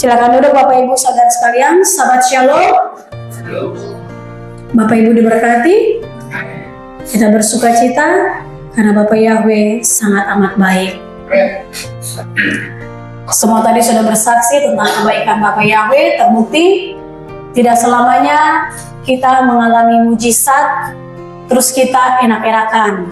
Silakan duduk Bapak Ibu saudara sekalian, sahabat Shalom. Bapak Ibu diberkati. Kita bersuka cita karena Bapak Yahweh sangat amat baik. Semua tadi sudah bersaksi tentang kebaikan Bapak Yahweh, terbukti tidak selamanya kita mengalami mujizat terus kita enak-enakan.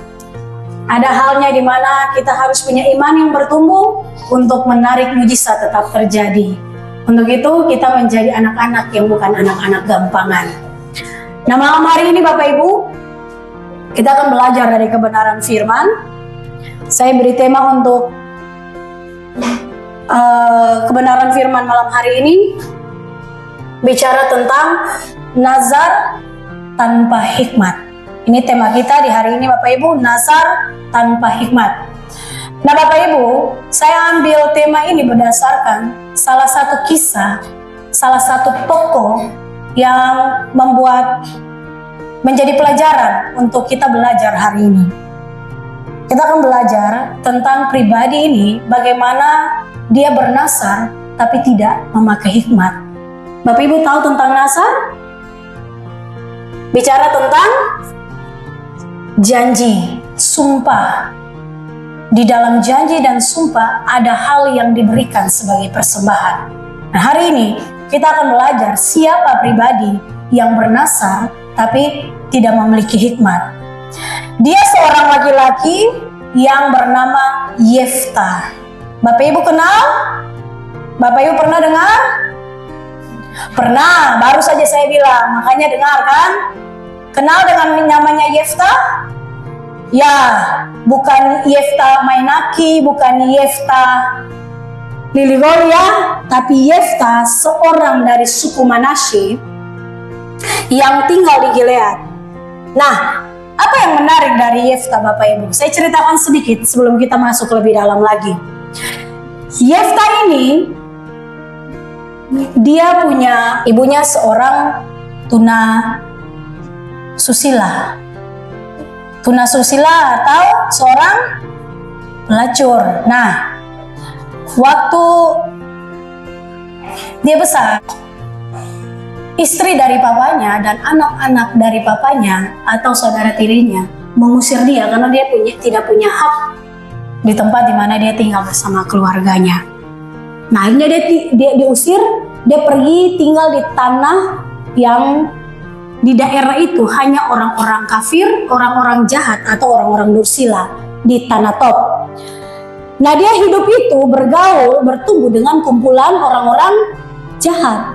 Ada halnya di mana kita harus punya iman yang bertumbuh untuk menarik mujizat tetap terjadi. Untuk itu kita menjadi anak-anak yang bukan anak-anak gampangan. Nah, malam hari ini Bapak Ibu, kita akan belajar dari kebenaran firman. Saya beri tema untuk kebenaran firman malam hari ini, bicara tentang nazar tanpa hikmat. Ini tema kita di hari ini Bapak Ibu, nazar tanpa hikmat. Nah Bapak Ibu, saya ambil tema ini berdasarkan salah satu kisah, salah satu tokoh yang menjadi pelajaran untuk kita belajar hari ini. Kita akan belajar tentang pribadi ini, bagaimana dia bernazar tapi tidak memakai hikmat. Bapak Ibu tahu tentang nazar? Bicara tentang janji, sumpah. Di dalam janji dan sumpah ada hal yang diberikan sebagai persembahan. Nah, hari ini kita akan belajar siapa pribadi yang bernazar tapi tidak memiliki hikmat. Dia seorang laki-laki yang bernama Yefta. Bapak Ibu kenal? Bapak Ibu pernah dengar? Pernah, baru saja saya bilang, makanya dengar kan? Kenal dengan namanya Yefta? Ya, bukan Yefta Mainaki, bukan Yefta Liligoria, tapi Yefta seorang dari suku Manasye yang tinggal di Gilead. Nah, apa yang menarik dari Yefta Bapak Ibu? Saya ceritakan sedikit sebelum kita masuk lebih dalam lagi. Yefta ini, dia punya ibunya seorang tunasusila. Tunasusila atau seorang pelacur. Nah, waktu dia besar, istri dari papanya dan anak-anak dari papanya atau saudara tirinya mengusir dia karena dia tidak punya hak di tempat di mana dia tinggal bersama keluarganya. Nah, akhirnya dia diusir, dia pergi tinggal di tanah yang di daerah itu hanya orang-orang kafir, orang-orang jahat atau orang-orang dursila di tanah Top. Nah, dia hidup itu bergaul, bertumbuh dengan kumpulan orang-orang jahat.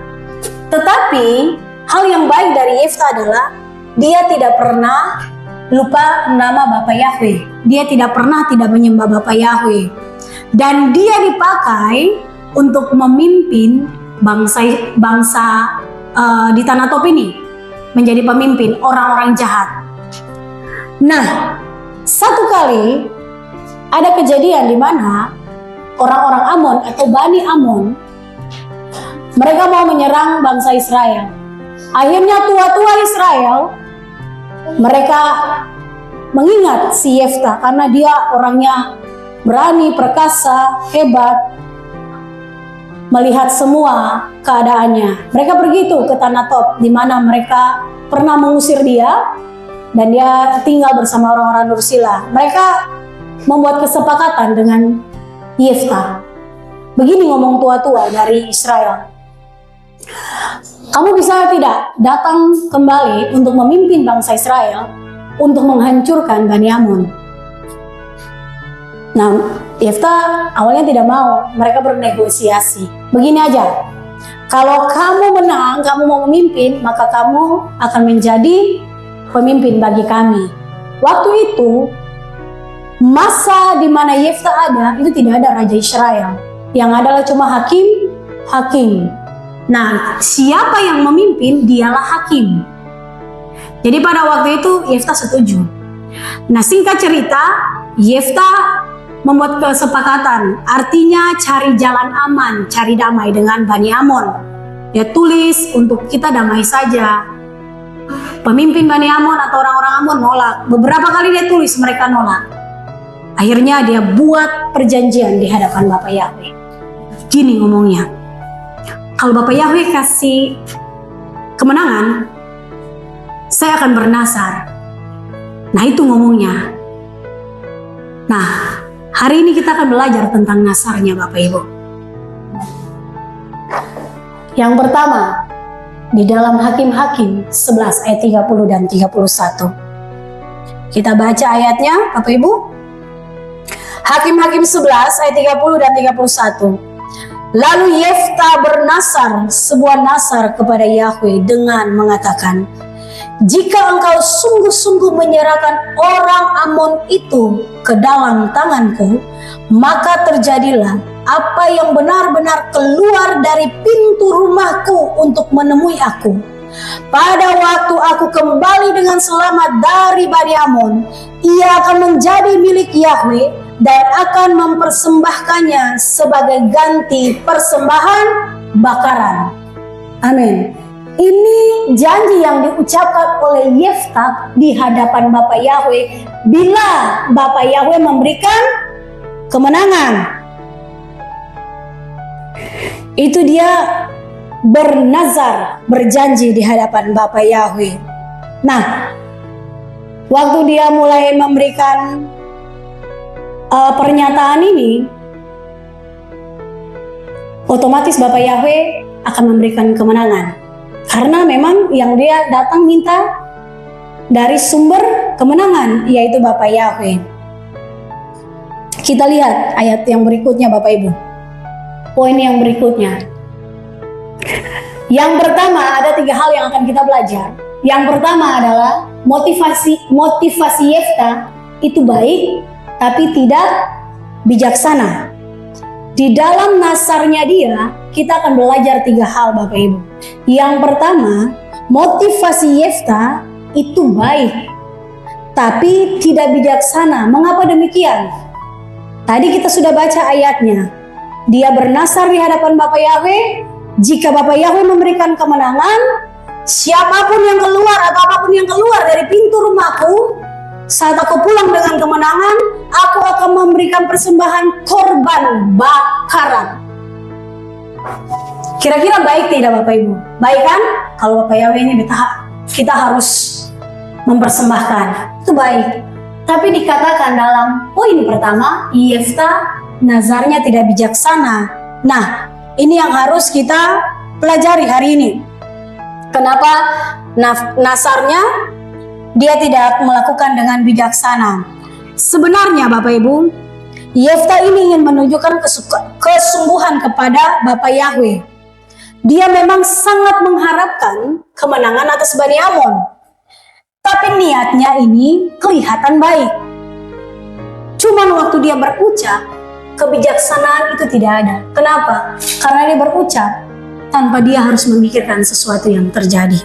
Tetapi hal yang baik dari Yefta adalah dia tidak pernah lupa nama Bapa Yahweh. Dia tidak pernah tidak menyembah Bapa Yahweh. Dan dia dipakai untuk memimpin bangsa di tanah Top ini, menjadi pemimpin orang-orang jahat. Nah, satu kali ada kejadian di mana orang-orang Amon atau Bani Amon mereka mau menyerang bangsa Israel. Akhirnya tua-tua Israel mereka mengingat si Yefta karena dia orangnya berani, perkasa, hebat, melihat semua keadaannya. Mereka pergi tuh ke tanah Top di mana mereka pernah mengusir dia dan dia tinggal bersama orang-orang dursila. Mereka membuat kesepakatan dengan Yefta. Begini ngomong tua-tua dari Israel. Kamu bisa tidak datang kembali untuk memimpin bangsa Israel untuk menghancurkan Bani Amon? Nah, Yefta awalnya tidak mau, mereka bernegosiasi. Begini aja, kalau kamu menang, kamu mau memimpin, maka kamu akan menjadi pemimpin bagi kami. Waktu itu, masa di mana Yefta ada, itu tidak ada Raja Israel. Yang adalah cuma hakim. Nah, siapa yang memimpin, dialah hakim. Jadi pada waktu itu, Yefta setuju. Nah, singkat cerita, Yefta membuat kesepakatan, artinya cari jalan aman, cari damai dengan Bani Amon. Dia tulis untuk kita damai saja. Pemimpin Bani Amon atau orang-orang Amon nolak. Beberapa kali dia tulis, mereka nolak. Akhirnya dia buat perjanjian di hadapan Bapa Yahweh. Gini ngomongnya, kalau Bapak Yahweh kasih kemenangan, saya akan bernasar. Nah, itu ngomongnya. Nah, hari ini kita akan belajar tentang nasarnya Bapak Ibu. Yang pertama, di dalam Hakim-Hakim 11 ayat 30 dan 31. Kita baca ayatnya Bapak Ibu. Hakim-Hakim 11 ayat 30 dan 31. Lalu Yefta bernasar sebuah nasar kepada Yahweh dengan mengatakan, jika engkau sungguh-sungguh menyerahkan orang Amon itu ke dalam tanganku, maka terjadilah apa yang benar-benar keluar dari pintu rumahku untuk menemui aku. Pada waktu aku kembali dengan selamat dari Bani Amon, ia akan menjadi milik Yahweh dan akan mempersembahkannya sebagai ganti persembahan bakaran. Amin. Ini janji yang diucapkan oleh Yefta di hadapan Bapak Yahweh bila Bapak Yahweh memberikan kemenangan. Itu dia bernazar, berjanji di hadapan Bapak Yahweh. Nah, waktu dia mulai memberikan pernyataan ini, otomatis Bapak Yahweh akan memberikan kemenangan. Karena memang yang dia datang minta dari sumber kemenangan, yaitu Bapak Yahweh. Kita lihat ayat yang berikutnya Bapak Ibu. Poin yang berikutnya. Yang pertama, ada 3 hal yang akan kita belajar. Yang pertama adalah motivasi Yefta itu baik, tapi tidak bijaksana. Di dalam nasarnya dia, kita akan belajar 3 hal Bapak Ibu. Yang pertama, motivasi Yefta itu baik, tapi tidak bijaksana. Mengapa demikian? Tadi kita sudah baca ayatnya. Dia bernasar di hadapan Bapak Yahweh, jika Bapak Yahweh memberikan kemenangan, siapapun yang keluar atau apapun yang keluar dari pintu rumahku, saat aku pulang dengan kemenangan, aku akan memberikan persembahan korban bakaran. Kira-kira baik tidak Bapak Ibu? Baik kan? Kalau Bapak Yahweh ini kita harus mempersembahkan. Itu baik. Tapi dikatakan dalam poin pertama, Yefta nazarnya tidak bijaksana. Nah, ini yang harus kita pelajari hari ini. Kenapa nasarnya dia tidak melakukan dengan bijaksana? Sebenarnya Bapak Ibu, Yefta ini ingin menunjukkan kesungguhan kepada Bapak Yahweh. Dia memang sangat mengharapkan kemenangan atas Bani Amon. Tapi niatnya ini kelihatan baik. Cuman waktu dia berucap, kebijaksanaan itu tidak ada. Kenapa? Karena dia berucap tanpa dia harus memikirkan sesuatu yang terjadi.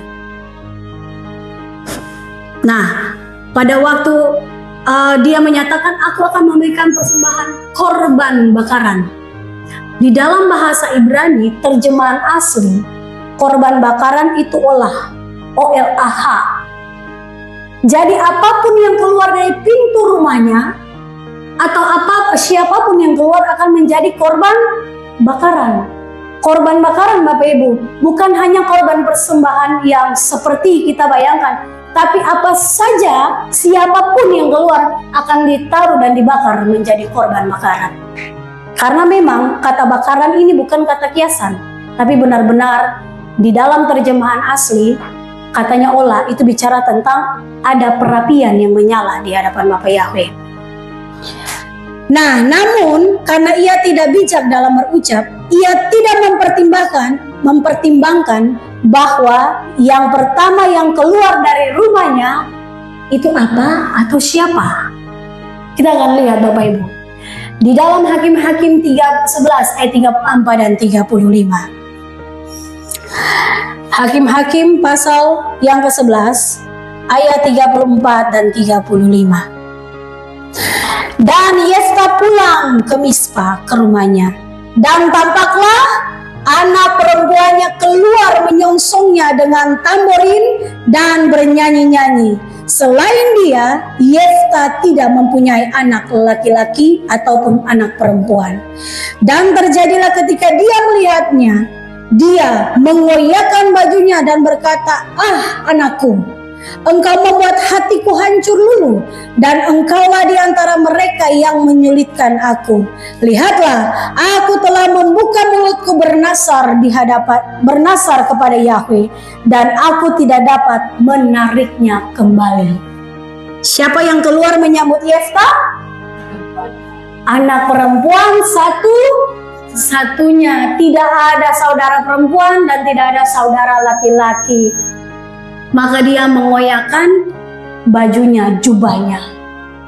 Nah, pada waktu dia menyatakan aku akan memberikan persembahan korban bakaran. Di dalam bahasa Ibrani, terjemahan asli, korban bakaran itu OLAH. Jadi apapun yang keluar dari pintu rumahnya, atau siapapun yang keluar akan menjadi korban bakaran. Korban bakaran Bapak Ibu, bukan hanya korban persembahan yang seperti kita bayangkan, tapi apa saja, siapapun yang keluar akan ditaruh dan dibakar menjadi korban bakaran. Karena memang kata bakaran ini bukan kata kiasan, tapi benar-benar di dalam terjemahan asli, katanya olah itu bicara tentang ada perapian yang menyala di hadapan Bapak Yahweh. Nah, namun karena ia tidak bijak dalam berucap, ia tidak mempertimbangkan bahwa yang pertama yang keluar dari rumahnya itu apa atau siapa. Kita akan lihat Bapak Ibu. Di dalam Hakim-Hakim 11 ayat 34 dan 35. Hakim-Hakim pasal yang ke-11 ayat 34 dan 35. Dan Yefta pulang ke Mispa, ke rumahnya, dan tampaklah anak perempuannya keluar menyongsongnya dengan tamborin dan bernyanyi-nyanyi. Selain dia, Yefta tidak mempunyai anak laki-laki ataupun anak perempuan. Dan terjadilah ketika dia melihatnya, dia mengoyakkan bajunya dan berkata, "Ah, anakku, engkau membuat hatiku hancur lulu, dan engkaulah di antara mereka yang menyulitkan aku. Lihatlah, aku telah membuka mulutku bernasar kepada Yahweh, dan aku tidak dapat menariknya kembali." Siapa yang keluar menyambut Yeftah? Anak perempuan satu-satunya. Tidak ada saudara perempuan dan tidak ada saudara laki-laki. Maka dia mengoyakkan bajunya, jubahnya,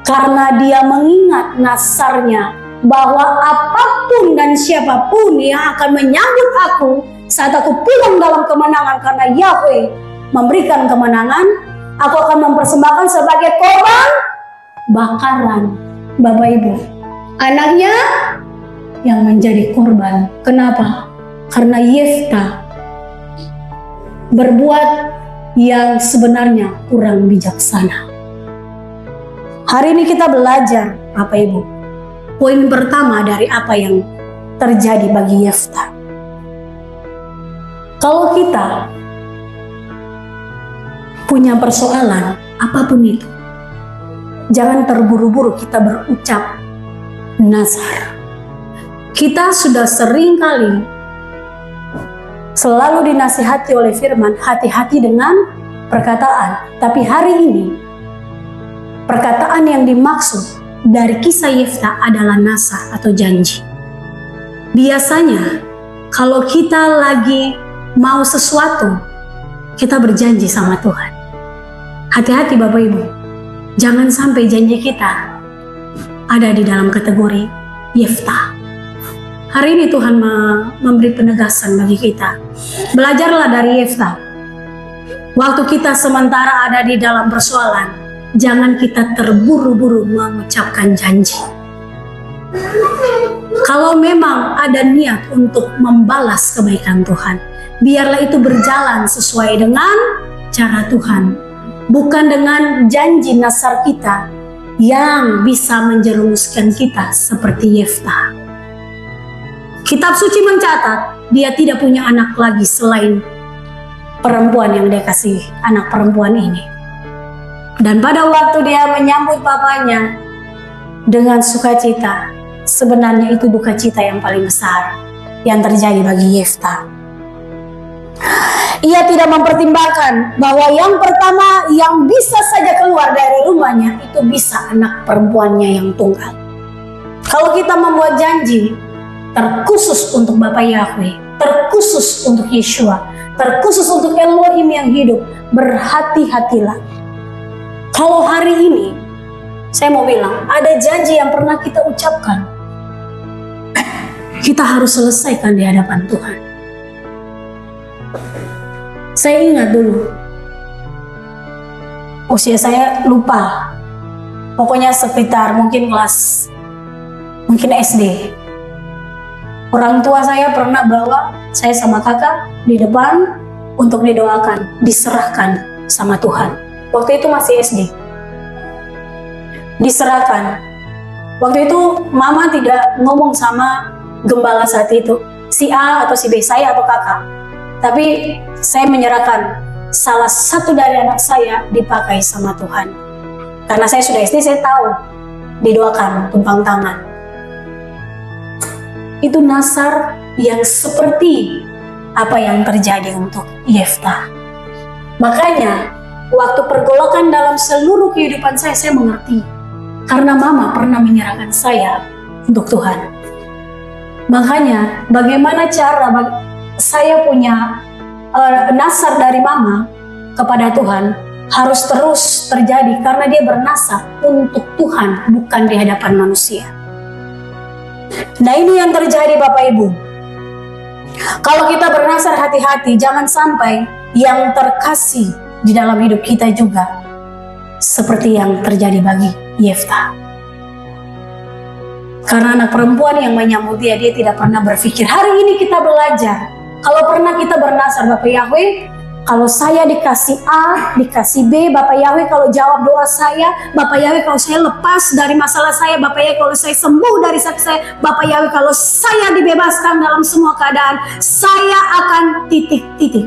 karena dia mengingat nasarnya bahwa apapun dan siapapun yang akan menyambut aku saat aku pulang dalam kemenangan, karena Yahweh memberikan kemenangan, aku akan mempersembahkan sebagai korban bakaran. Bapak Ibu, anaknya yang menjadi korban. Kenapa? Karena Yeftah berbuat yang sebenarnya kurang bijaksana. Hari ini kita belajar, Bapak Ibu, poin pertama dari apa yang terjadi bagi Yeftah. Kalau kita punya persoalan apapun itu, jangan terburu-buru kita berucap nazar. Kita sudah sering kali selalu dinasihati oleh firman, hati-hati dengan perkataan. Tapi hari ini, perkataan yang dimaksud dari kisah Yeftah adalah nazar atau janji. Biasanya, kalau kita lagi mau sesuatu, kita berjanji sama Tuhan. Hati-hati Bapak Ibu, jangan sampai janji kita ada di dalam kategori Yeftah. Hari ini Tuhan memberi penegasan bagi kita. Belajarlah dari Yeftah. Waktu kita sementara ada di dalam persoalan, jangan kita terburu-buru mengucapkan janji. Kalau memang ada niat untuk membalas kebaikan Tuhan, biarlah itu berjalan sesuai dengan cara Tuhan, bukan dengan janji nazar kita yang bisa menjerumuskan kita seperti Yeftah. Kitab suci mencatat dia tidak punya anak lagi selain perempuan yang dia kasih, anak perempuan ini. Dan pada waktu dia menyambut bapaknya dengan sukacita, sebenarnya itu duka cita yang paling besar yang terjadi bagi Yeftah. Ia tidak mempertimbangkan bahwa yang pertama yang bisa saja keluar dari rumahnya itu bisa anak perempuannya yang tunggal. Kalau kita membuat janji terkhusus untuk Bapa Yahweh, terkhusus untuk Yeshua, terkhusus untuk Elohim yang hidup, berhati-hatilah. Kalau hari ini, saya mau bilang, ada janji yang pernah kita ucapkan, kita harus selesaikan di hadapan Tuhan. Saya ingat dulu, usia saya lupa, pokoknya sekitar mungkin SD. Orang tua saya pernah bawa saya sama kakak di depan untuk didoakan, diserahkan sama Tuhan. Waktu itu masih SD. Diserahkan. Waktu itu mama tidak ngomong sama gembala saat itu, si A atau si B, saya atau kakak. Tapi saya menyerahkan salah satu dari anak saya dipakai sama Tuhan. Karena saya sudah SD, saya tahu didoakan, tumpang tangan. Itu nazar yang seperti apa yang terjadi untuk Yeftah. Makanya waktu pergolakan dalam seluruh kehidupan saya mengerti. Karena mama pernah menyerahkan saya untuk Tuhan. Makanya bagaimana cara saya punya nazar dari mama kepada Tuhan harus terus terjadi karena dia bernazar untuk Tuhan, bukan di hadapan manusia. Nah, ini yang terjadi Bapak Ibu. Kalau kita bernazar, hati-hati, jangan sampai yang terkasih di dalam hidup kita juga seperti yang terjadi bagi Yeftah. Karena anak perempuan yang menyambut dia tidak pernah berpikir. Hari ini kita belajar, kalau pernah kita bernazar Bapak Yahweh, Kalau saya dikasih A, dikasih B, Bapak Yahweh kalau jawab doa saya, Bapak Yahweh kalau saya lepas dari masalah saya, Bapak Yahweh kalau saya sembuh dari sakit saya, Bapak Yahweh kalau saya dibebaskan dalam semua keadaan, saya akan titik-titik.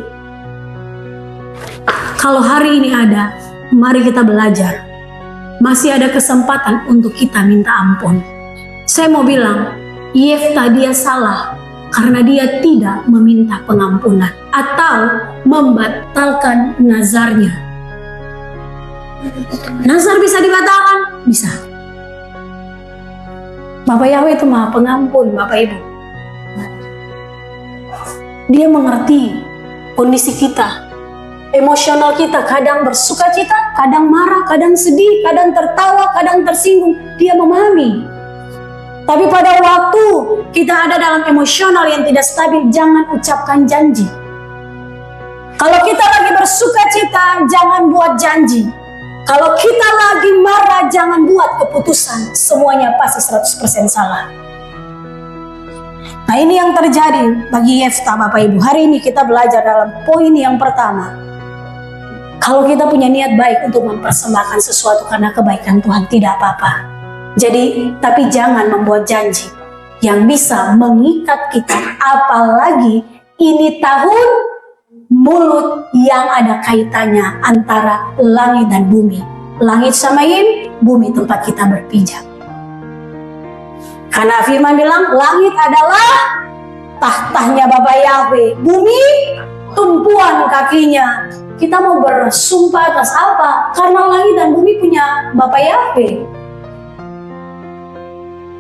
Kalau hari ini ada, mari kita belajar. Masih ada kesempatan untuk kita minta ampun. Saya mau bilang, Yefta dia salah karena dia tidak meminta pengampunan atau membatalkan nazarnya. Nazar bisa dibatalkan? Bisa. Bapak Yahweh itu Maha Pengampun, Bapak Ibu. Dia mengerti kondisi kita, emosional kita, kadang bersuka cita, kadang marah, kadang sedih, kadang tertawa, kadang tersinggung. Dia memahami. Tapi pada waktu kita ada dalam emosional yang tidak stabil, jangan ucapkan janji. Kalau kita lagi bersuka cita, jangan buat janji. Kalau kita lagi marah, jangan buat keputusan. Semuanya pasti 100% salah. Nah, ini yang terjadi bagi Yefta, Bapak Ibu. Hari ini kita belajar dalam poin yang pertama. Kalau kita punya niat baik untuk mempersembahkan sesuatu karena kebaikan Tuhan, tidak apa-apa. Jadi, tapi jangan membuat janji yang bisa mengikat kita. Apalagi ini tahun mulut yang ada kaitannya antara langit dan bumi. Langit Samayim, bumi tempat kita berpijak. Karena firman bilang, langit adalah tahtanya Bapak Yahweh. Bumi, tumpuan kakinya. Kita mau bersumpah atas apa? Karena langit dan bumi punya Bapak Yahweh.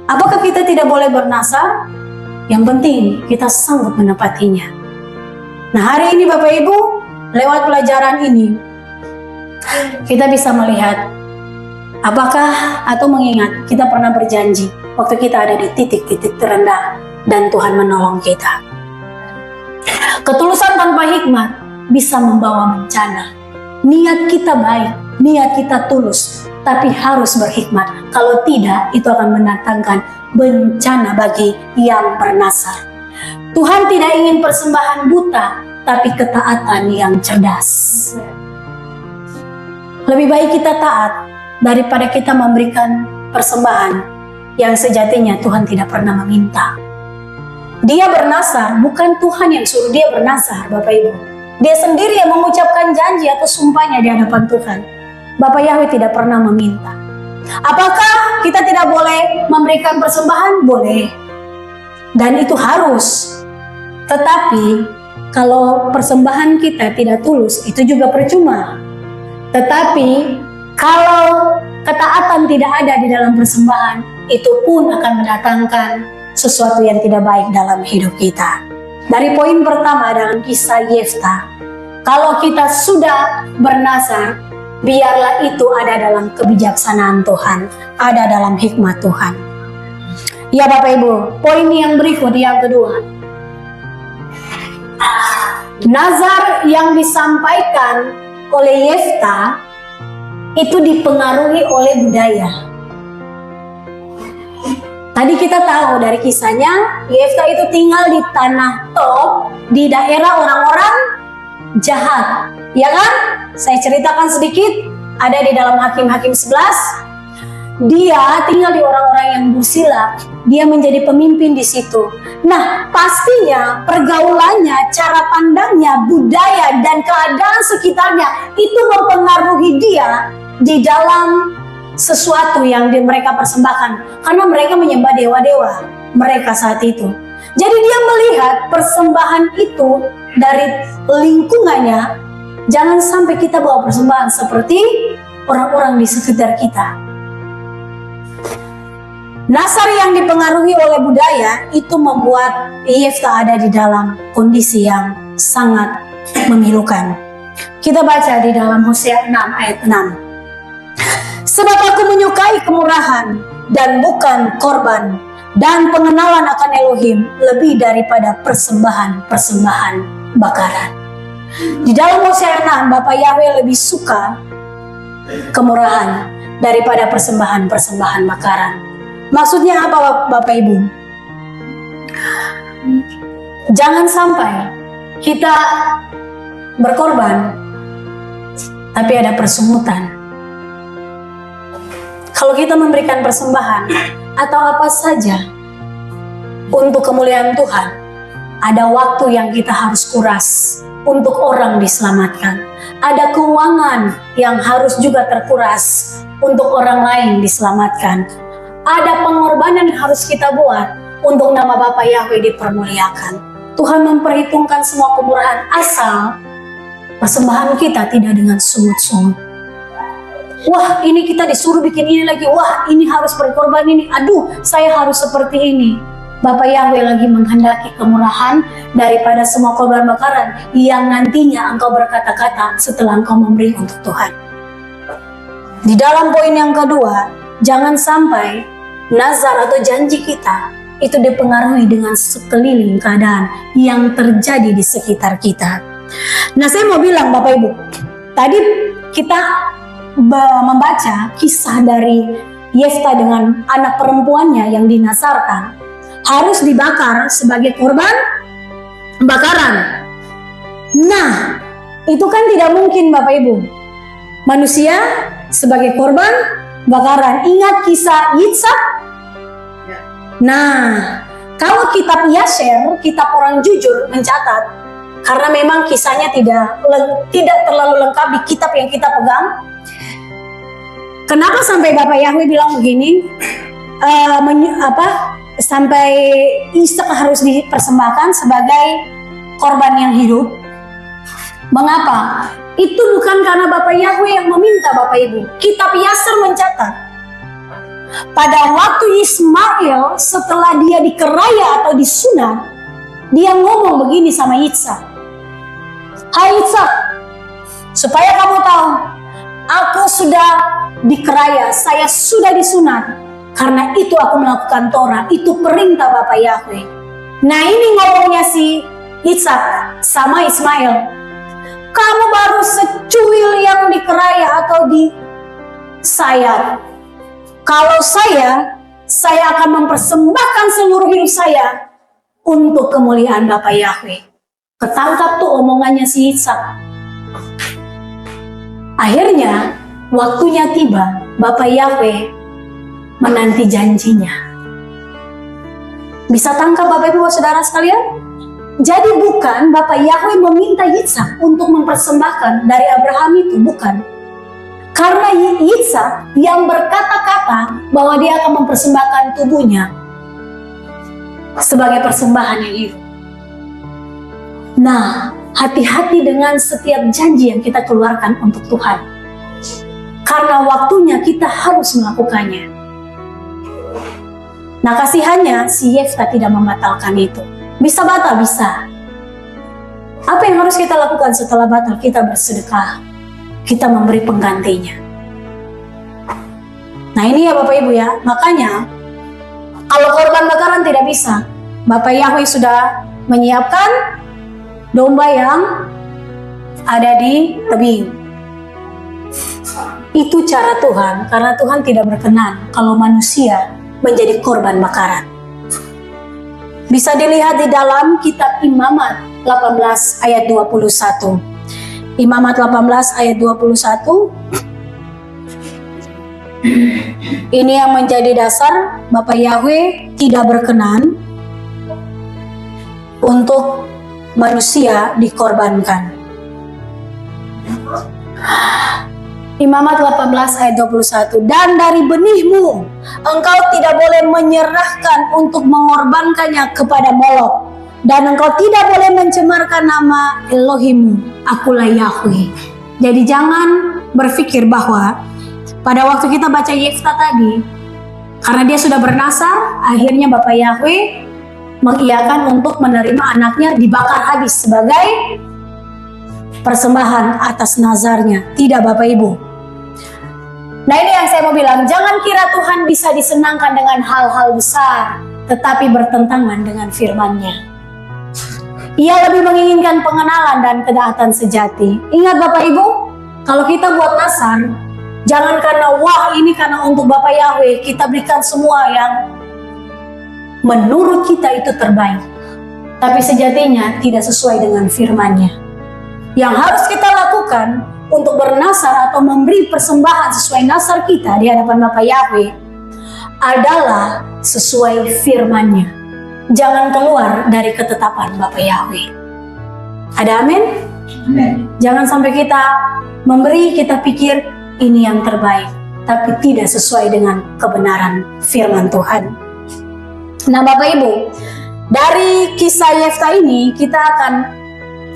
Apakah kita tidak boleh bernasar? Yang penting kita sanggup menepatinya. Nah, hari ini Bapak Ibu, lewat pelajaran ini, kita bisa melihat apakah atau mengingat kita pernah berjanji waktu kita ada di titik-titik terendah dan Tuhan menolong kita. Ketulusan tanpa hikmat bisa membawa bencana. Niat kita baik, niat kita tulus, tapi harus berhikmat. Kalau tidak, itu akan mendatangkan bencana bagi yang bernasar. Tuhan tidak ingin persembahan buta, tapi ketaatan yang cerdas. Lebih baik kita taat daripada kita memberikan persembahan yang sejatinya Tuhan tidak pernah meminta. Dia bernasar, bukan Tuhan yang suruh dia bernasar, Bapak Ibu. Dia sendiri yang mengucapkan janji atau sumpahnya di hadapan Tuhan. Bapak Yahweh tidak pernah meminta. Apakah kita tidak boleh memberikan persembahan? Boleh. Dan itu harus. Tetapi kalau persembahan kita tidak tulus, itu juga percuma. Tetapi kalau ketaatan tidak ada di dalam persembahan, itu pun akan mendatangkan sesuatu yang tidak baik dalam hidup kita. Dari poin pertama dalam kisah Yefta, kalau kita sudah bernasar, biarlah itu ada dalam kebijaksanaan Tuhan, ada dalam hikmat Tuhan. Ya Bapak Ibu, poin yang berikut yang kedua. Nazar yang disampaikan oleh Yefta itu dipengaruhi oleh budaya. Tadi kita tahu dari kisahnya, Yefta itu tinggal di tanah Tob, di daerah orang-orang jahat. Ya kan? Saya ceritakan sedikit, ada di dalam Hakim-Hakim 11. Dia tinggal di orang-orang yang bersila, dia menjadi pemimpin di situ. Nah, pastinya pergaulannya, cara pandangnya, budaya, dan keadaan sekitarnya itu mempengaruhi dia di dalam sesuatu yang mereka persembahkan. Karena mereka menyembah dewa-dewa mereka saat itu. Jadi dia melihat persembahan itu dari lingkungannya. Jangan sampai kita bawa persembahan seperti orang-orang di sekitar kita. Nasar yang dipengaruhi oleh budaya itu membuat Yefta ada di dalam kondisi yang sangat memilukan. Kita baca di dalam Hosea 6 ayat 6. Sebab aku menyukai kemurahan dan bukan korban, dan pengenalan akan Elohim lebih daripada persembahan-persembahan bakaran. Di dalam Hosea 6, Bapak Yahweh lebih suka kemurahan daripada persembahan-persembahan bakaran. Maksudnya apa Bapak Ibu? Jangan sampai kita berkorban, tapi ada persungutan. Kalau kita memberikan persembahan atau apa saja untuk kemuliaan Tuhan, ada waktu yang kita harus kuras untuk orang diselamatkan. Ada keuangan yang harus juga terkuras untuk orang lain diselamatkan. Ada pengorbanan yang harus kita buat untuk nama Bapa Yahweh dipermuliakan. Tuhan memperhitungkan semua kemurahan asal persembahan kita tidak dengan sungut-sungut. Wah, ini kita disuruh bikin ini lagi. Wah, ini harus berkorban ini. Aduh, saya harus seperti ini. Bapa Yahweh lagi menghendaki kemurahan daripada semua korban bakaran yang nantinya engkau berkata-kata setelah engkau memberi untuk Tuhan. Di dalam poin yang kedua, jangan sampai nazar atau janji kita itu dipengaruhi dengan sekeliling keadaan yang terjadi di sekitar kita. Nah, saya mau bilang Bapak Ibu, tadi kita membaca kisah dari Yefta dengan anak perempuannya yang dinazarkan harus dibakar sebagai korban bakaran. Nah, itu kan tidak mungkin Bapak Ibu. Manusia sebagai korban bakaran. Ingat kisah Yitzhak? Nah, kalau kitab Yasher, kitab orang jujur mencatat, karena memang kisahnya tidak terlalu lengkap di kitab yang kita pegang. Kenapa sampai Bapak Yahweh bilang begini? Sampai Ishak harus dipersembahkan sebagai korban yang hidup. Mengapa? Itu bukan karena Bapak Yahweh yang meminta Bapak Ibu. Kitab Yasher mencatat, pada waktu Ismail setelah dia dikeraya atau disunat, dia ngomong begini sama Ishak. Hai Ishak, supaya kamu tahu, aku sudah dikeraya, saya sudah disunat. Karena itu aku melakukan Torah, itu perintah Bapak Yahweh. Nah, ini ngomongnya si Ishak sama Ismail. Kamu baru secuil yang dikeraya atau disayat. Kalau saya akan mempersembahkan seluruh hidup saya untuk kemuliaan Bapak Yahweh. Ketangkap tuh omongannya si Ishak. Akhirnya waktunya tiba, Bapak Yahweh menanti janjinya. Bisa tangkap Bapak Ibu Saudara sekalian? Jadi bukan Bapak Yahweh meminta Yitzhak untuk mempersembahkan dari Abraham itu, bukan. Karena Yitzhak yang berkata-kata bahwa dia akan mempersembahkan tubuhnya sebagai persembahan yang hidup. Nah, hati-hati dengan setiap janji yang kita keluarkan untuk Tuhan. Karena waktunya kita harus melakukannya. Nah, kasihannya si Yefta tidak membatalkan itu. Bisa batal, bisa. Apa yang harus kita lakukan setelah batal? Kita bersedekah. Kita memberi penggantinya. Nah, ini ya Bapak Ibu ya. Makanya, kalau korban bakaran tidak bisa, Bapak Yahweh sudah menyiapkan domba yang ada di tebing. Itu cara Tuhan, karena Tuhan tidak berkenan kalau manusia menjadi korban bakaran. Bisa dilihat di dalam kitab Imamat 18 ayat 21. Imamat 18 ayat 21. Ini yang menjadi dasar Bapak Yahweh tidak berkenan untuk manusia dikorbankan. Imamat 18 ayat 21. Dan dari benihmu engkau tidak boleh menyerahkan untuk mengorbankannya kepada Molok, dan engkau tidak boleh mencemarkan nama Elohimmu. Akulah Yahweh. Jadi jangan berpikir bahwa pada waktu kita baca Yefta tadi, karena dia sudah bernasar, akhirnya Bapak Yahweh mengiyakan untuk menerima anaknya dibakar habis sebagai persembahan atas nazarnya. Tidak Bapak Ibu. Nah, ini yang saya mau bilang, jangan kira Tuhan bisa disenangkan dengan hal-hal besar, tetapi bertentangan dengan firman-Nya. Ia lebih menginginkan pengenalan dan ketaatan sejati. Ingat Bapak Ibu, kalau kita buat nazar, jangan karena wah ini karena untuk Bapak Yahweh, kita berikan semua yang menurut kita itu terbaik. Tapi sejatinya tidak sesuai dengan firman-Nya. Yang harus kita lakukan untuk bernasar atau memberi persembahan sesuai nasar kita di hadapan Bapa Yahweh adalah sesuai firman-Nya. Jangan keluar dari ketetapan Bapa Yahweh. Ada amin? Amin. Jangan sampai kita memberi, kita pikir ini yang terbaik, tapi tidak sesuai dengan kebenaran firman Tuhan. Nah Bapak Ibu, dari kisah Yefta ini kita akan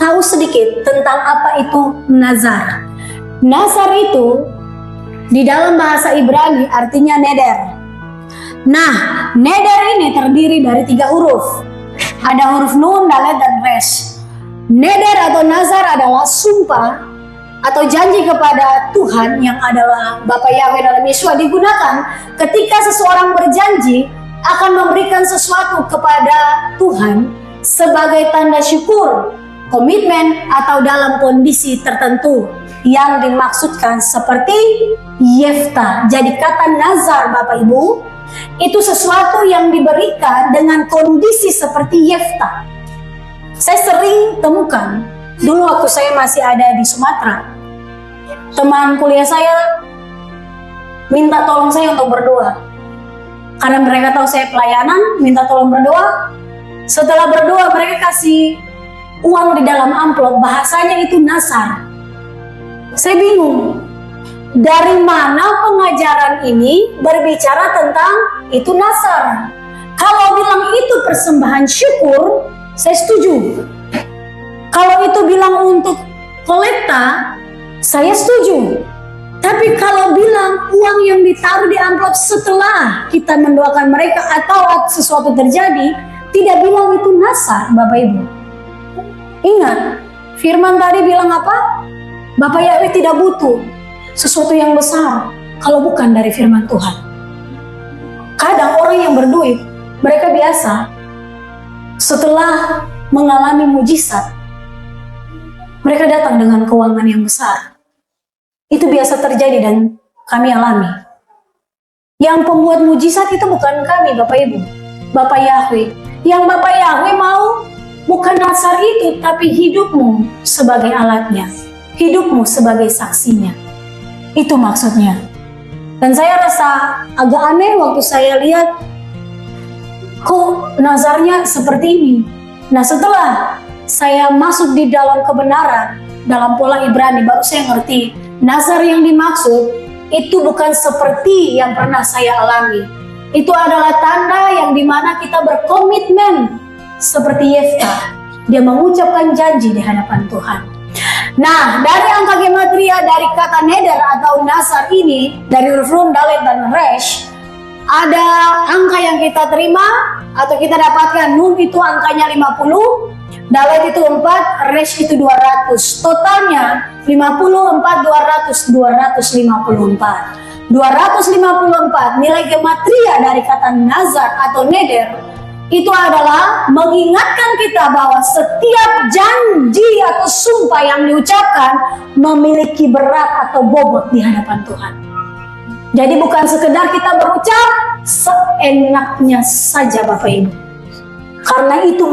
tahu sedikit tentang apa itu nazar. Nazar itu di dalam bahasa Ibrani artinya neder. Nah, neder ini terdiri dari 3 huruf. Ada huruf nun, dalet, dan resh. Neder atau nazar adalah sumpah atau janji kepada Tuhan yang adalah Bapa Yahweh dalam Yesua, digunakan ketika seseorang berjanji akan memberikan sesuatu kepada Tuhan sebagai tanda syukur, komitmen, atau dalam kondisi tertentu yang dimaksudkan seperti Yefta. Jadi kata nazar Bapak Ibu itu sesuatu yang diberikan dengan kondisi seperti Yefta. Saya sering temukan dulu waktu saya masih ada di Sumatera, teman kuliah saya minta tolong saya untuk berdoa. Karena mereka tahu saya pelayanan, minta tolong berdoa. Setelah berdoa mereka kasih uang di dalam amplop, bahasanya itu nasar. Saya bingung, dari mana pengajaran ini berbicara tentang itu nasar? Kalau bilang itu persembahan syukur, saya setuju. Kalau itu bilang untuk kolekta, saya setuju. Tapi kalau bilang uang yang ditaruh di amplop setelah kita mendoakan mereka atau sesuatu terjadi, tidak bilang itu nasar, Bapak Ibu. Ingat, firman tadi bilang apa? Bapak Yahweh tidak butuh sesuatu yang besar kalau bukan dari firman Tuhan. Kadang orang yang berduit, mereka biasa setelah mengalami mujizat, mereka datang dengan keuangan yang besar. Itu biasa terjadi dan kami alami. Yang pembuat mujizat itu bukan kami, Bapak Ibu, Bapak Yahweh. Yang Bapak Yahweh mau bukan nasar itu, tapi hidupmu sebagai alatnya, hidupmu sebagai saksinya. Itu maksudnya. Dan saya rasa agak aneh waktu saya lihat, kok nazarnya seperti ini. Nah setelah saya masuk di dalam kebenaran, dalam pola Ibrani, baru saya ngerti, nazar yang dimaksud itu bukan seperti yang pernah saya alami. Itu adalah tanda yang dimana kita berkomitmen seperti Yefta. Dia mengucapkan janji di hadapan Tuhan. Nah, dari angka gematria dari kata neder atau nazar ini, dari huruf nun, dalet, dan resh, ada angka yang kita terima atau kita dapatkan. Nun itu angkanya 50, dalet itu 4, resh itu 200. Totalnya 50, 4, 200, 254. 254 nilai gematria dari kata nazar atau neder itu adalah mengingatkan kita bahwa setiap janji atau sumpah yang diucapkan memiliki berat atau bobot di hadapan Tuhan. Jadi bukan sekedar kita berucap seenaknya saja Bapak Ibu. Karena itu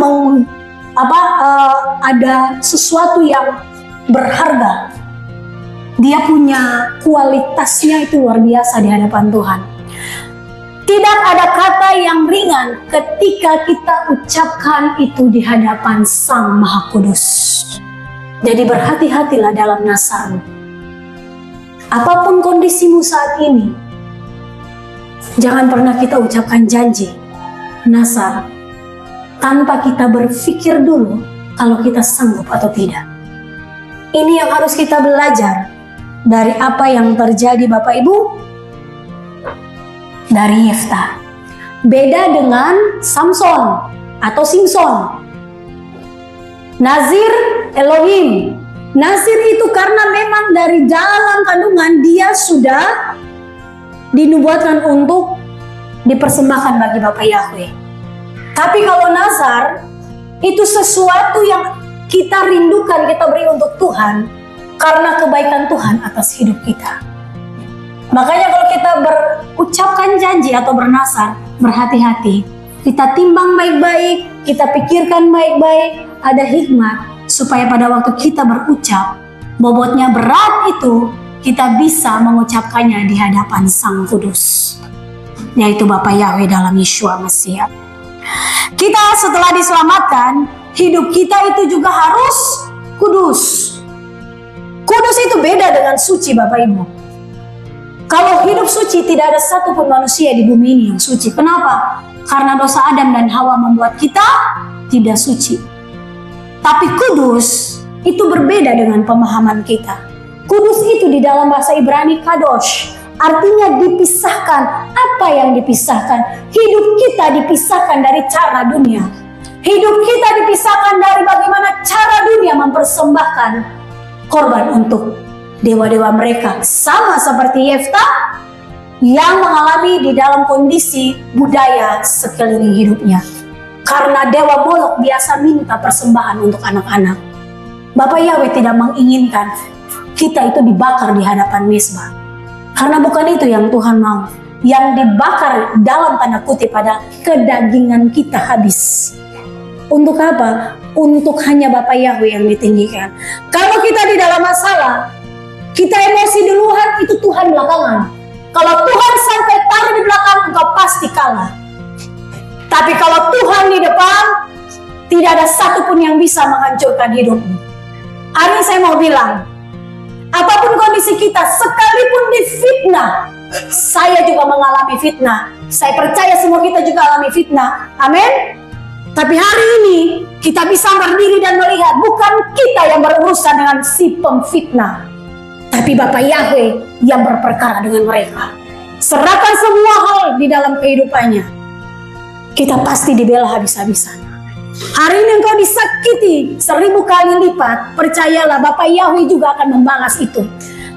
ada sesuatu yang berharga. Dia punya kualitasnya itu luar biasa di hadapan Tuhan. Tidak ada kata yang ringan ketika kita ucapkan itu di hadapan Sang Maha Kudus. Jadi berhati-hatilah dalam nasarmu. Apapun kondisimu saat ini, jangan pernah kita ucapkan janji, nasar, tanpa kita berpikir dulu kalau kita sanggup atau tidak. Ini yang harus kita belajar dari apa yang terjadi Bapak Ibu dari Yefta. Beda dengan Samson atau Simpson. Nazir Elohim. Nazir itu karena memang dari dalam kandungan dia sudah dinubuatkan untuk dipersembahkan bagi Bapa Yahweh. Tapi kalau nazar itu sesuatu yang kita rindukan, kita beri untuk Tuhan karena kebaikan Tuhan atas hidup kita. Makanya kalau kita berucapkan janji atau bernasar, berhati-hati. Kita timbang baik-baik, kita pikirkan baik-baik, ada hikmat supaya pada waktu kita berucap, bobotnya berat itu, kita bisa mengucapkannya di hadapan Sang Kudus, yaitu Bapa Yahweh dalam Yeshua Mesias. Kita setelah diselamatkan, hidup kita itu juga harus kudus. Kudus itu beda dengan suci, Bapak Ibu. Kalau hidup suci, tidak ada satupun manusia di bumi ini yang suci. Kenapa? Karena dosa Adam dan Hawa membuat kita tidak suci. Tapi kudus itu berbeda dengan pemahaman kita. Kudus itu di dalam bahasa Ibrani kadosh, artinya dipisahkan. Apa yang dipisahkan? Hidup kita dipisahkan dari cara dunia. Hidup kita dipisahkan dari bagaimana cara dunia mempersembahkan korban untuk dewa-dewa mereka. Sama seperti Yefta yang mengalami di dalam kondisi budaya sekeliling hidupnya. Karena dewa Molok biasa minta persembahan untuk anak-anak. Bapak Yahweh tidak menginginkan kita itu dibakar di hadapan mezbah. Karena bukan itu yang Tuhan mau. Yang dibakar dalam tanda kutip pada kedagingan kita habis. Untuk apa? Untuk hanya Bapa Yahweh yang ditinggikan. Kalau kita di dalam masalah, kita emosi duluan, itu Tuhan belakangan. Kalau Tuhan sampai taruh di belakang, engkau pasti kalah. Tapi kalau Tuhan di depan, tidak ada satupun yang bisa menghancurkan hidupmu. Hari ini saya mau bilang, apapun kondisi kita, sekalipun difitnah, saya juga mengalami fitnah. Saya percaya semua kita juga alami fitnah. Amin. Tapi hari ini kita bisa berdiri dan melihat bukan kita yang berurusan dengan si pemfitnah, tapi Bapa Yahweh yang berperkara dengan mereka. Serahkan semua hal di dalam kehidupannya. Kita pasti dibela habis-habisan. Hari ini engkau disakiti 1000 kali lipat, percayalah Bapa Yahweh juga akan membalas itu.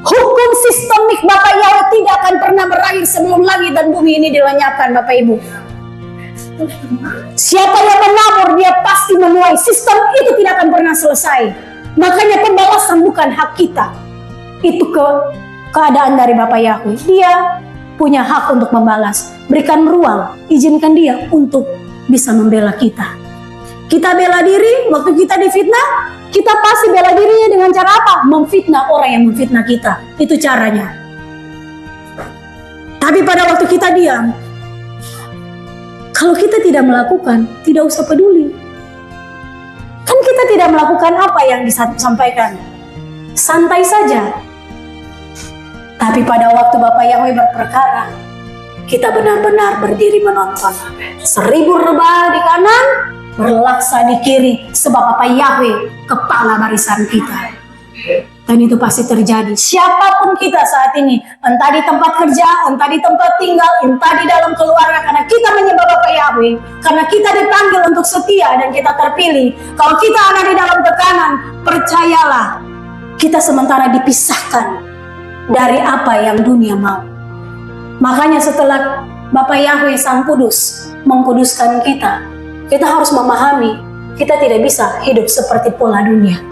Hukum sistemik Bapa Yahweh tidak akan pernah berakhir sebelum langit dan bumi ini dilenyapkan, Bapak Ibu. Siapa yang menabur, dia pasti menuai. Sistem itu tidak akan pernah selesai. Makanya pembalasan bukan hak kita. Itu keadaan dari Bapa Yahweh. Dia punya hak untuk membalas. Berikan ruang, izinkan dia untuk bisa membela kita. Kita bela diri, waktu kita difitnah, kita pasti bela dirinya dengan cara apa? Memfitnah orang yang memfitnah kita. Itu caranya. Tapi pada waktu kita diam, kalau kita tidak melakukan, tidak usah peduli. Kan kita tidak melakukan apa yang disampaikan. Santai saja. Tapi pada waktu Bapa Yahweh berperkara, kita benar-benar berdiri menonton. 1000 rebah di kanan, berlaksa di kiri. Sebab Bapa Yahweh kepala barisan kita. Dan itu pasti terjadi. Siapapun kita saat ini, entah di tempat kerja, entah di tempat tinggal, entah di dalam keluarga, karena kita menyembah Bapa Yahweh, karena kita dipanggil untuk setia dan kita terpilih. Kalau kita ada di dalam tekanan, percayalah, kita sementara dipisahkan dari apa yang dunia mau. Makanya setelah Bapa Yahweh Sang Kudus mengkuduskan kita, kita harus memahami kita tidak bisa hidup seperti pola dunia.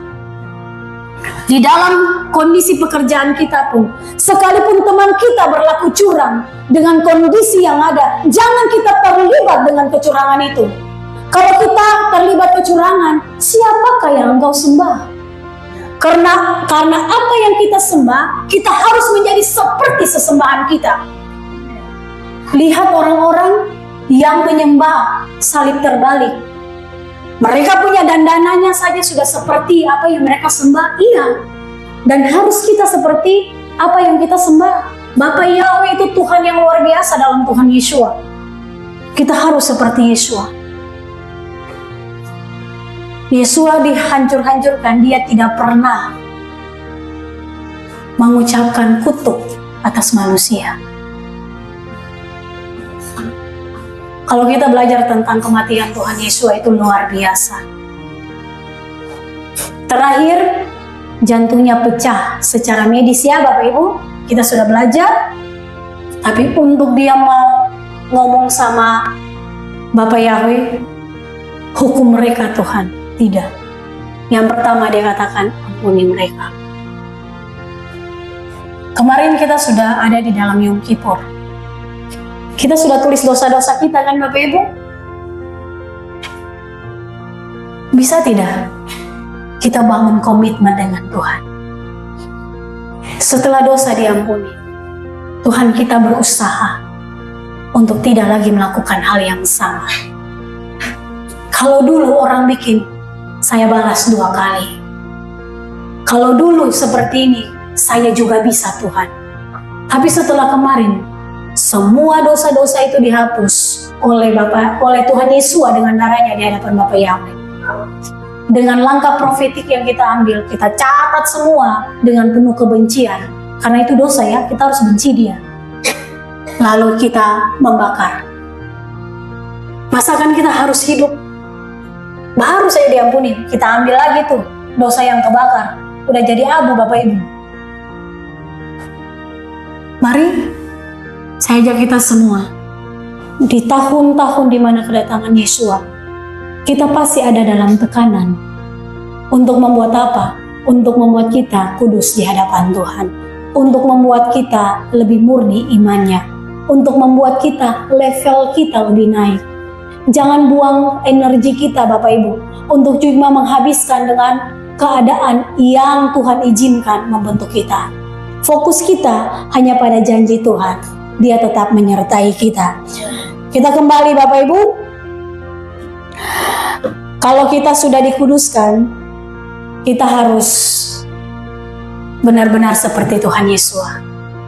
Di dalam kondisi pekerjaan kita pun, sekalipun teman kita berlaku curang dengan kondisi yang ada, jangan kita terlibat dengan kecurangan itu. Kalau kita terlibat kecurangan, siapakah yang engkau sembah? Karena apa yang kita sembah, kita harus menjadi seperti sesembahan kita. Lihat orang-orang yang menyembah salib terbalik. Mereka punya dandanannya saja sudah seperti apa yang mereka sembah. Iya. Dan harus kita seperti apa yang kita sembah. Bapa Yahweh itu Tuhan yang luar biasa dalam Tuhan Yeshua. Kita harus seperti Yeshua. Yeshua dihancur-hancurkan. Dia tidak pernah mengucapkan kutuk atas manusia. Kalau kita belajar tentang kematian Tuhan Yeshua itu luar biasa. Terakhir, jantungnya pecah secara medis ya Bapak Ibu. Kita sudah belajar. Tapi untuk dia mau ngomong sama Bapak Yahweh, hukum mereka Tuhan. Tidak. Yang pertama dia katakan, ampuni mereka. Kemarin kita sudah ada di dalam Yom Kippur. Kita sudah tulis dosa-dosa kita kan Bapak Ibu? Bisa tidak? kita bangun komitmen dengan Tuhan. Setelah dosa diampuni, Tuhan kita berusaha untuk tidak lagi melakukan hal yang sama. Kalau dulu orang bikin, saya balas 2 kali. Kalau dulu seperti ini, saya juga bisa Tuhan. Tapi setelah kemarin, semua dosa-dosa itu dihapus oleh Tuhan Yesus dengan darahnya di hadapan Bapa Yahweh. Dengan langkah profetik yang kita ambil, kita catat semua dengan penuh kebencian. Karena itu dosa ya, kita harus benci dia. Lalu kita membakar. Masakan kita harus hidup. Baru saya diampuni, kita ambil lagi tuh dosa yang kebakar. Udah jadi abu Bapak Ibu. Mari saya ajak kita semua di tahun-tahun di mana kedatangan Yesua, kita pasti ada dalam tekanan. Untuk membuat apa? Untuk membuat kita kudus di hadapan Tuhan. Untuk membuat kita lebih murni imannya. Untuk membuat kita level kita lebih naik. Jangan buang energi kita Bapak Ibu untuk cuma menghabiskan dengan keadaan yang Tuhan izinkan membentuk kita. Fokus kita hanya pada janji Tuhan. Dia tetap menyertai kita. Kita kembali Bapak Ibu. Kalau kita sudah dikuduskan, kita harus benar-benar seperti Tuhan Yesus.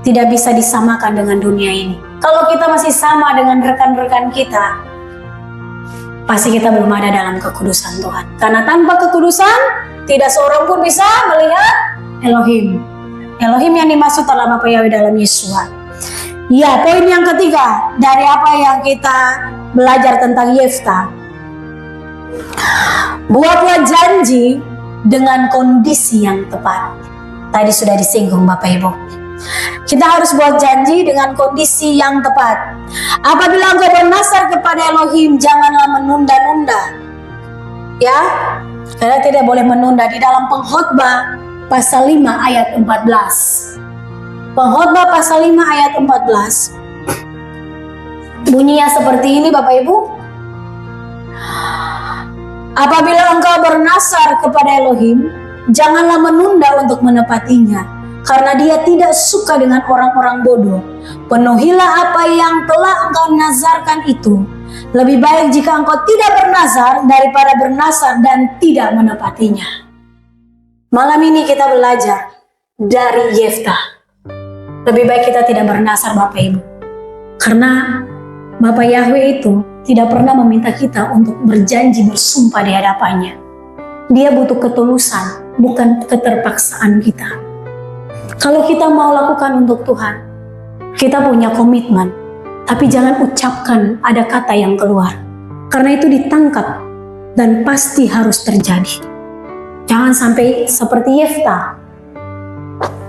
Tidak bisa disamakan dengan dunia ini. Kalau kita masih sama dengan rekan-rekan kita, pasti kita belum ada dalam kekudusan Tuhan. Karena tanpa kekudusan, tidak seorang pun bisa melihat Elohim. Elohim yang dimaksud adalah Bapa Yahweh dalam Yesus. Ya, poin yang ketiga dari apa yang kita belajar tentang Yefta. Buatlah janji dengan kondisi yang tepat. Tadi sudah disinggung Bapak Ibu. Kita harus buat janji dengan kondisi yang tepat. Apabila engkau bernasar kepada Elohim, janganlah menunda-nunda. Ya, karena tidak boleh menunda. Di dalam Pengkhotbah pasal 5 ayat 14. Pengkhotbah pasal 5 ayat 14. Bunyinya seperti ini Bapak Ibu. Apabila engkau bernasar kepada Elohim, janganlah menunda untuk menepatinya. Karena dia tidak suka dengan orang-orang bodoh. Penuhilah apa yang telah engkau nazarkan itu. Lebih baik jika engkau tidak bernazar daripada bernazar dan tidak menepatinya. Malam ini kita belajar dari Yefta. Lebih baik kita tidak bernazar Bapak Ibu. Karena Bapak Yahweh itu tidak pernah meminta kita untuk berjanji bersumpah di hadapannya. Dia butuh ketulusan, bukan keterpaksaan kita. Kalau kita mau lakukan untuk Tuhan, kita punya komitmen, tapi jangan ucapkan ada kata yang keluar. Karena itu ditangkap dan pasti harus terjadi. Jangan sampai seperti Yefta.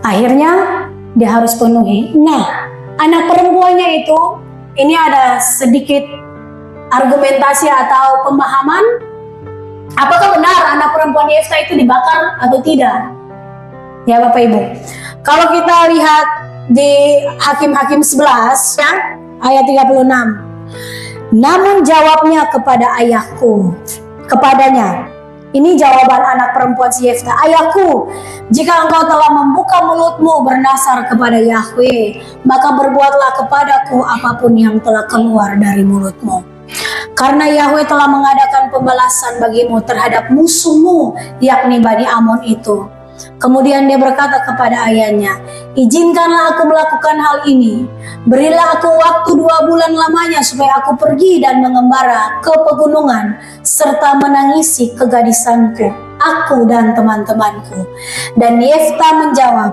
Akhirnya dia harus penuhi. Nah, anak perempuannya itu, ini ada sedikit argumentasi atau pemahaman. Apakah benar anak perempuan Yefta itu dibakar atau tidak? Ya Bapak Ibu. Kalau kita lihat di Hakim-Hakim 11 ya, ayat 36. Namun jawabnya kepada ayahku, kepadanya. Ini jawaban anak perempuan si Yefta. Ayahku, jika engkau telah membuka mulutmu bernasar kepada Yahweh, maka berbuatlah kepadaku apapun yang telah keluar dari mulutmu. Karena Yahweh telah mengadakan pembalasan bagimu terhadap musuhmu, yakni Bani Amon itu. Kemudian dia berkata kepada ayahnya, izinkanlah aku melakukan hal ini. Berilah aku waktu 2 bulan lamanya supaya aku pergi dan mengembara ke pegunungan serta menangisi kegadisanku, aku dan teman-temanku. Dan Yefta menjawab,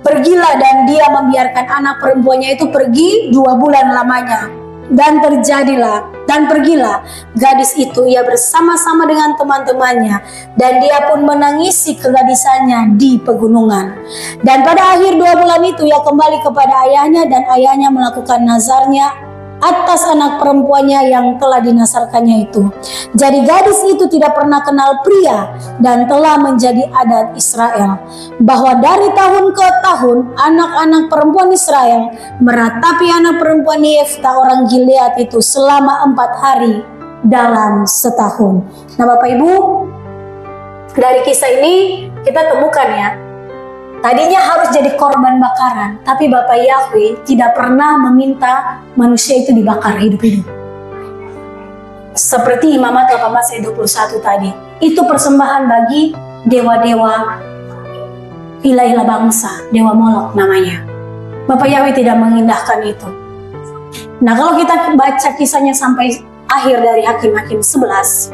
pergilah, dan dia membiarkan anak perempuannya itu pergi 2 bulan lamanya. Dan pergilah gadis itu, ia bersama-sama dengan teman-temannya, dan dia pun menangisi kegadisannya di pegunungan. Dan pada akhir 2 bulan itu ia kembali kepada ayahnya, dan ayahnya melakukan nazarnya atas anak perempuannya yang telah dinasarkannya itu. Jadi gadis itu tidak pernah kenal pria, dan telah menjadi adat Israel bahwa dari tahun ke tahun anak-anak perempuan Israel meratapi anak perempuan Yefta orang Gilead itu selama 4 hari dalam setahun. Nah Bapak Ibu, Dari kisah ini kita temukan ya, tadinya harus jadi korban bakaran, tapi Bapak Yahweh tidak pernah meminta manusia itu dibakar hidup-hidup. Seperti Imamat 18 ayat 21 tadi, itu persembahan bagi dewa-dewa, ilah-ilah bangsa, dewa Molok namanya. Bapak Yahweh tidak mengindahkan itu. Nah, kalau kita baca kisahnya sampai akhir dari Hakim-Hakim 11,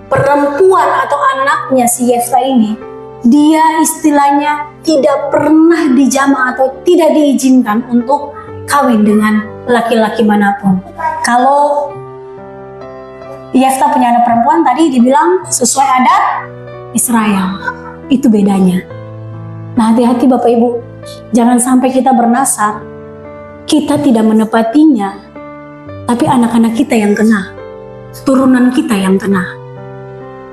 perempuan atau anaknya si Yefta ini, dia istilahnya tidak pernah dijamah atau tidak diizinkan untuk kawin dengan laki-laki manapun. Kalau Yefta punya anak perempuan tadi dibilang sesuai adat Israel. Itu bedanya. Nah, hati-hati Bapak Ibu, jangan sampai kita bernasar, kita tidak menepatinya, tapi anak-anak kita yang kena, turunan kita yang kena.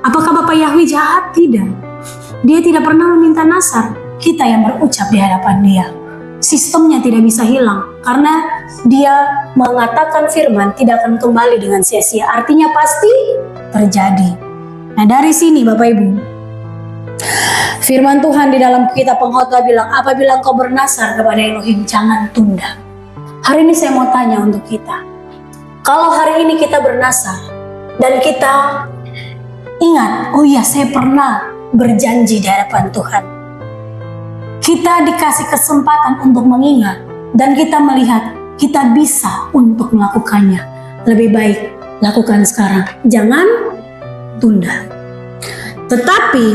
Apakah Bapak Yahweh jahat? Tidak. Dia tidak pernah meminta nasar, kita yang berucap di hadapan dia. Sistemnya tidak bisa hilang, karena dia mengatakan firman tidak akan kembali dengan sia-sia. Artinya pasti terjadi. Nah, dari sini Bapak Ibu, firman Tuhan di dalam kitab Pengkhotbah bilang, apabila engkau bernasar kepada Elohim, jangan tunda. Hari ini saya mau tanya untuk kita, kalau hari ini kita bernasar dan kita ingat, oh iya saya pernah berjanji di hadapan Tuhan, kita dikasih kesempatan untuk mengingat dan kita melihat kita bisa untuk melakukannya, lebih baik lakukan sekarang, jangan tunda. Tetapi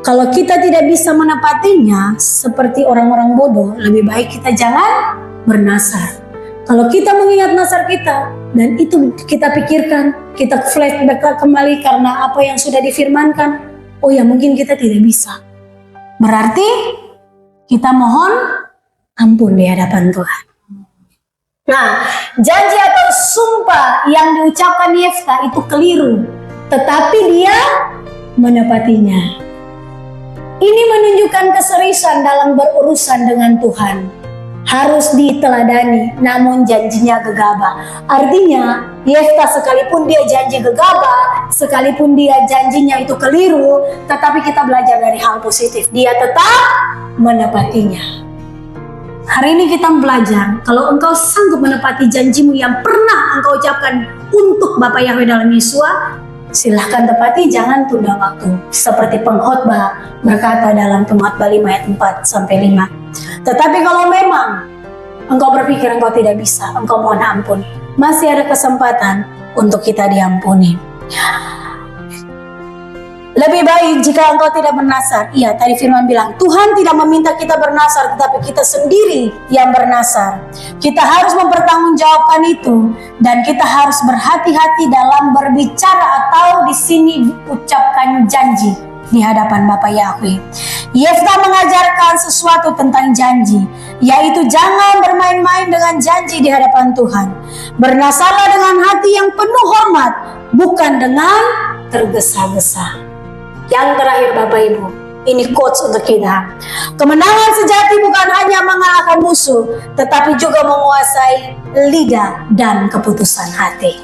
kalau kita tidak bisa menepatinya seperti orang-orang bodoh, lebih baik kita jangan bernasar. Kalau kita mengingat nasar kita dan itu kita pikirkan, kita flashback kembali karena apa yang sudah difirmankan, oh ya mungkin kita tidak bisa. Berarti kita mohon ampun di hadapan Tuhan. Nah, janji atau sumpah yang diucapkan Yefta itu keliru, tetapi dia menepatinya. Ini menunjukkan keseriusan dalam berurusan dengan Tuhan. Harus diteladani, namun janjinya gegabah. Artinya, Yefta sekalipun dia janji gegabah, sekalipun dia janjinya itu keliru, tetapi kita belajar dari hal positif. Dia tetap menepatinya. Hari ini kita belajar, kalau engkau sanggup menepati janjimu yang pernah engkau ucapkan untuk Bapa Yahweh dalam Yesua, silahkan tepati, jangan tunda waktu. Seperti pengkhotbah berkata dalam Pengkhotbah 5 ayat 4-5. Tetapi kalau memang engkau berpikir engkau tidak bisa, engkau mohon ampun, masih ada kesempatan untuk kita diampuni. Lebih baik jika engkau tidak bernasar. Iya, tadi firman bilang, Tuhan tidak meminta kita bernasar, tetapi kita sendiri yang bernasar. Kita harus mempertanggungjawabkan itu, dan kita harus berhati-hati dalam berbicara atau di sini ucapkan janji di hadapan Bapa Yahweh. Yefta mengajarkan sesuatu tentang janji, yaitu jangan bermain-main dengan janji di hadapan Tuhan. Bernasarlah dengan hati yang penuh hormat, bukan dengan tergesa-gesa. Yang terakhir Bapak Ibu, ini quotes untuk kita. Kemenangan sejati bukan hanya mengalahkan musuh, tetapi juga menguasai lidah dan keputusan hati.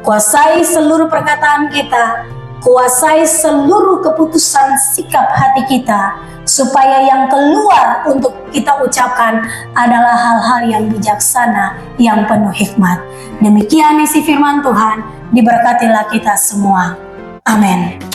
Kuasai seluruh perkataan kita, kuasai seluruh keputusan sikap hati kita, supaya yang keluar untuk kita ucapkan adalah hal-hal yang bijaksana, yang penuh hikmat. Demikian isi firman Tuhan, diberkatilah kita semua. Amin.